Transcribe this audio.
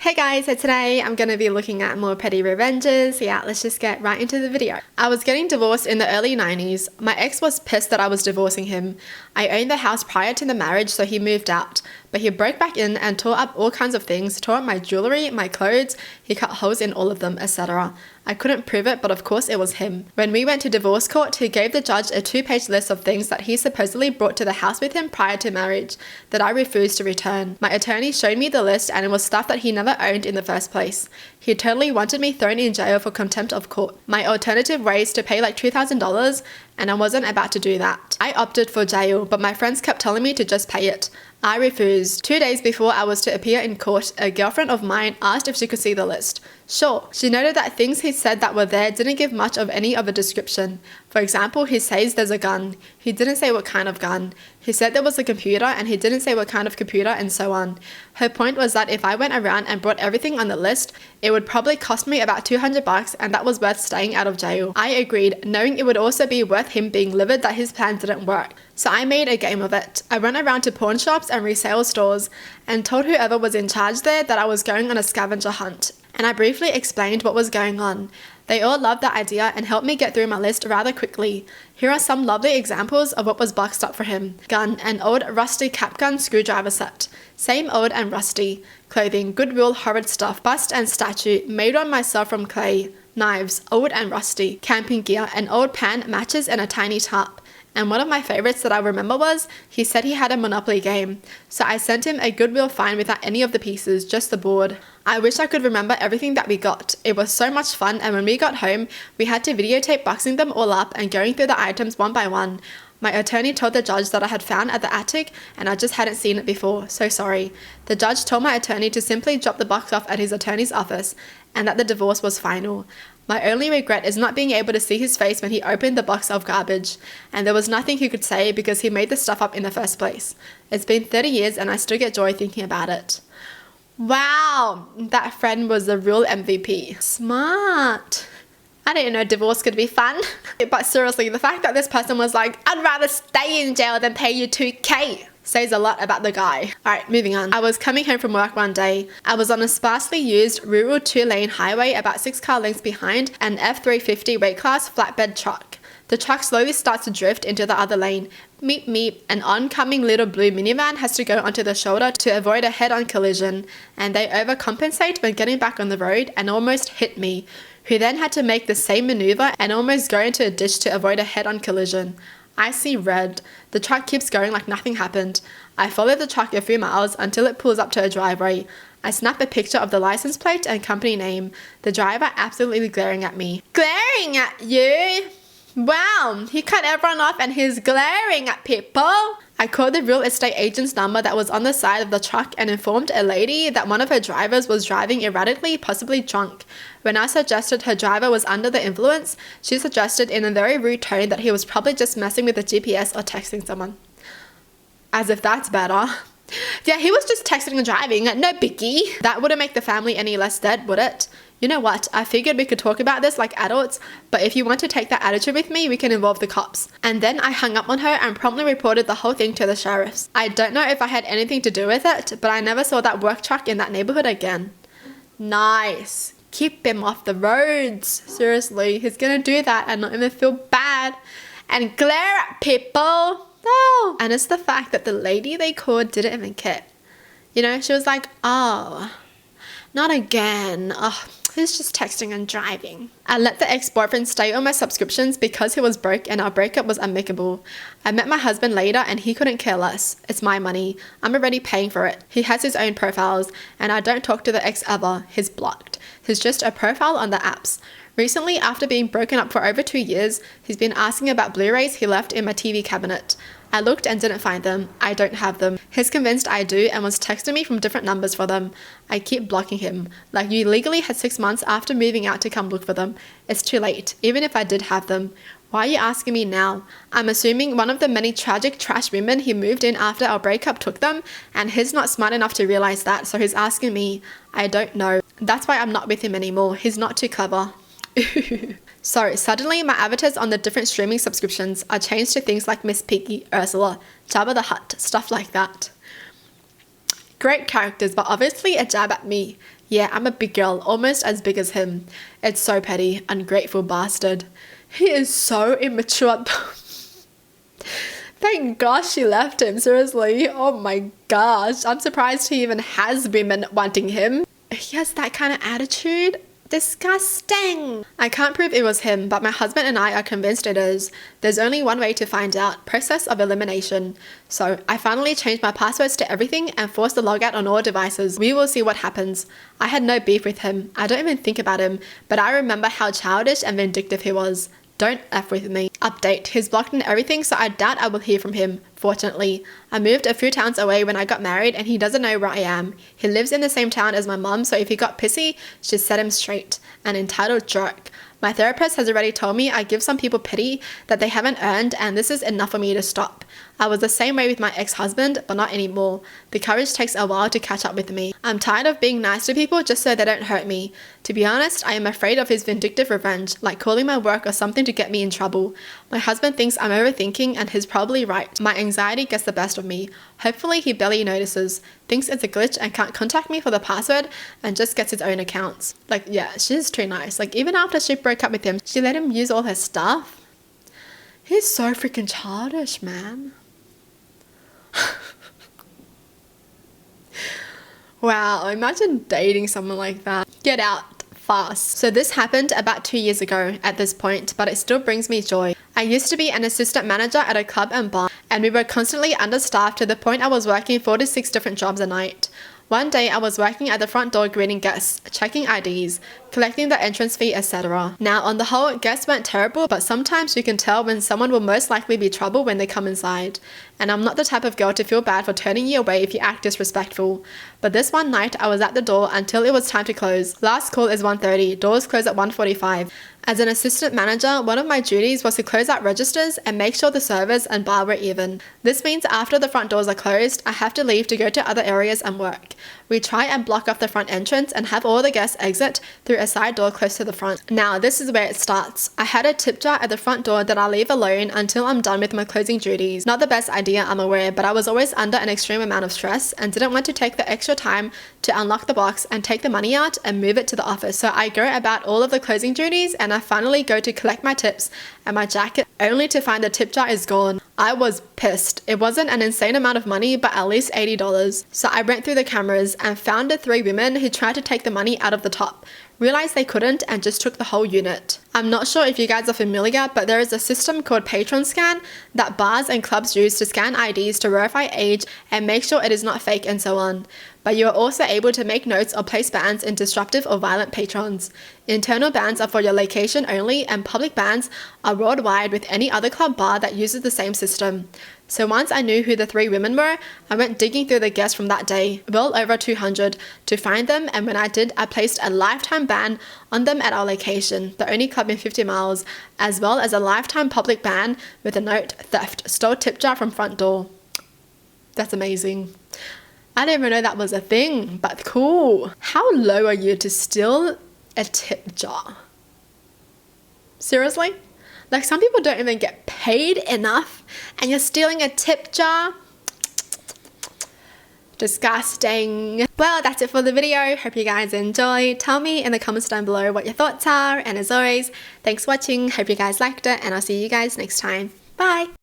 Hey guys, so today I'm going to be looking at more petty revenges. Yeah, let's just get right into the video. I was getting divorced in the early 90s. My ex was pissed that I was divorcing him. I owned the house prior to the marriage, so he moved out. But he broke back in and tore up all kinds of things, tore up my jewelry, my clothes, he cut holes in all of them, etc. I couldn't prove it, but of course it was him. When we went to divorce court, he gave the judge a 2-page list of things that he supposedly brought to the house with him prior to marriage that I refused to return. My attorney showed me the list and it was stuff that he never owned in the first place. He totally wanted me thrown in jail for contempt of court. My alternative was to pay like $2,000 and I wasn't about to do that. I opted for jail, but my friends kept telling me to just pay it. I refused. 2 days before I was to appear in court, a girlfriend of mine asked if she could see the list. Sure. She noted that things he said that were there didn't give much of any of a description. For example, he says there's a gun. He didn't say what kind of gun. He said there was a computer and he didn't say what kind of computer and so on. Her point was that if I went around and brought everything on the list, it would probably cost me about $200 and that was worth staying out of jail. I agreed, knowing it would also be worth him being livid that his plan didn't work. So I made a game of it. I went around to pawn shops and resale stores and told whoever was in charge there that I was going on a scavenger hunt. And I briefly explained what was going on. They all loved the idea and helped me get through my list rather quickly. Here are some lovely examples of what was boxed up for him. Gun, an old rusty cap gun screwdriver set. Same old and rusty. Clothing, Goodwill horrid stuff. Bust and statue, made on myself from clay. Knives, old and rusty. Camping gear, an old pan, matches and a tiny tarp. And one of my favorites that I remember was, he said he had a Monopoly game. So I sent him a Goodwill find without any of the pieces, just the board. I wish I could remember everything that we got. It was so much fun, and when we got home, we had to videotape boxing them all up and going through the items one by one. My attorney told the judge that I had found at the attic and I just hadn't seen it before, so sorry. The judge told my attorney to simply drop the box off at his attorney's office and that the divorce was final. My only regret is not being able to see his face when he opened the box of garbage, and there was nothing he could say because he made the stuff up in the first place. It's been 30 years and I still get joy thinking about it. Wow, that friend was the real MVP. Smart. I didn't know divorce could be fun. But seriously, the fact that this person was like, I'd rather stay in jail than pay you $2,000 says a lot about the guy. Alright, moving on. I was coming home from work one day. I was on a sparsely used rural 2-lane highway about 6 car lengths behind an F350 weight class flatbed truck. The truck slowly starts to drift into the other lane. Meep meep, an oncoming little blue minivan has to go onto the shoulder to avoid a head-on collision, and they overcompensate when getting back on the road and almost hit me, who then had to make the same maneuver and almost go into a ditch to avoid a head-on collision. I see red. The truck keeps going like nothing happened. I follow the truck a few miles until it pulls up to a driveway. I snap a picture of the license plate and company name. The driver absolutely glaring at me. Glaring at you? Wow, he cut everyone off and he's glaring at people. I called the real estate agent's number that was on the side of the truck and informed a lady that one of her drivers was driving erratically, possibly drunk. When I suggested her driver was under the influence, she suggested in a very rude tone that he was probably just messing with the GPS or texting someone. As if that's better. Yeah, he was just texting and driving, no biggie. That wouldn't make the family any less dead, would it? You know what, I figured we could talk about this like adults, but if you want to take that attitude with me, we can involve the cops. And then I hung up on her and promptly reported the whole thing to the sheriffs. I don't know if I had anything to do with it, but I never saw that work truck in that neighborhood again. Nice. Keep him off the roads. Seriously, he's gonna do that and not even feel bad and glare at people. No. And it's the fact that the lady they called didn't even care. You know, she was like, oh, not again. Oh, he's just texting and driving. I let the ex-boyfriend stay on my subscriptions because he was broke and our breakup was amicable. I met my husband later and he couldn't care less. It's my money. I'm already paying for it. He has his own profiles and I don't talk to the ex ever. He's blocked. He's just a profile on the apps. Recently, after being broken up for over 2 years, he's been asking about Blu-rays he left in my TV cabinet. I looked and didn't find them. I don't have them. He's convinced I do and was texting me from different numbers for them. I keep blocking him. Like, you legally had 6 months after moving out to come look for them. It's too late, even if I did have them. Why are you asking me now? I'm assuming one of the many tragic trash women he moved in after our breakup took them, and he's not smart enough to realize that, so he's asking me. I don't know. That's why I'm not with him anymore. He's not too clever. So suddenly my avatars on the different streaming subscriptions are changed to things like Miss Piggy, Ursula, Jabba the Hutt, stuff like that. Great characters, but obviously a jab at me. Yeah, I'm a big girl, almost as big as him. It's so petty, ungrateful bastard. He is so immature. Thank gosh she left him, seriously. Oh my gosh, I'm surprised he even has women wanting him. He has that kind of attitude. Disgusting. I can't prove it was him, but my husband and I are convinced it is. There's only one way to find out. Process of elimination. So I finally changed my passwords to everything and forced the logout on all devices. We will see what happens. I had no beef with him. I don't even think about him, but I remember how childish and vindictive he was. Don't F with me. Update. He's blocked and everything, so I doubt I will hear from him. Fortunately, I moved a few towns away when I got married and he doesn't know where I am. He lives in the same town as my mum, so if he got pissy, she'd set him straight. An entitled jerk. My therapist has already told me I give some people pity that they haven't earned, and this is enough for me to stop. I was the same way with my ex-husband, but not anymore. The courage takes a while to catch up with me. I'm tired of being nice to people just so they don't hurt me. To be honest, I am afraid of his vindictive revenge, like calling my work or something to get me in trouble. My husband thinks I'm overthinking, and he's probably right. My anxiety gets the best of me. Hopefully he barely notices, thinks it's a glitch and can't contact me for the password, and just gets his own accounts. Like, yeah, she's too nice. Like, even after she broke up with him, she let him use all her stuff. He's so freaking childish, man. Wow, imagine dating someone like that. Get out fast. So this happened about 2 years ago at this point, but it still brings me joy. I used to be an assistant manager at a club and bar, and we were constantly understaffed to the point I was working 4 to 6 different jobs a night. One day I was working at the front door greeting guests, checking IDs, collecting the entrance fee, etc. Now on the whole, guests weren't terrible, but sometimes you can tell when someone will most likely be trouble when they come inside. And I'm not the type of girl to feel bad for turning you away if you act disrespectful. But this one night I was at the door until it was time to close. Last call is 1:30, doors close at 1:45. As an assistant manager, one of my duties was to close out registers and make sure the servers and bar were even. This means after the front doors are closed, I have to leave to go to other areas and work. We try and block off the front entrance and have all the guests exit through a side door close to the front. Now this is where it starts. I had a tip jar at the front door that I leave alone until I'm done with my closing duties. Not the best idea, I'm aware, but I was always under an extreme amount of stress and didn't want to take the extra time to unlock the box and take the money out and move it to the office. So I go about all of the closing duties and I finally go to collect my tips and my jacket only to find the tip jar is gone. I was pissed. It wasn't an insane amount of money, but at least $80. So I went through the cameras and found the 3 women who tried to take the money out of the top. Realized they couldn't and just took the whole unit. I'm not sure if you guys are familiar, but there is a system called Patron Scan that bars and clubs use to scan IDs to verify age and make sure it is not fake and so on. But you are also able to make notes or place bans in disruptive or violent patrons. Internal bans are for your location only, and public bans are worldwide with any other club bar that uses the same system. So once I knew who the 3 women were, I went digging through the guests from that day, well over 200, to find them, and when I did, I placed a lifetime ban on them at our location, the only club in 50 miles, as well as a lifetime public ban with a note, theft, stole tip jar from front door. That's amazing. I didn't even know that was a thing, but cool. How low are you to steal a tip jar? Seriously? Like, some people don't even get paid enough and you're stealing a tip jar? Disgusting. Well, that's it for the video. Hope you guys enjoyed. Tell me in the comments down below what your thoughts are. And as always, thanks for watching. Hope you guys liked it and I'll see you guys next time. Bye.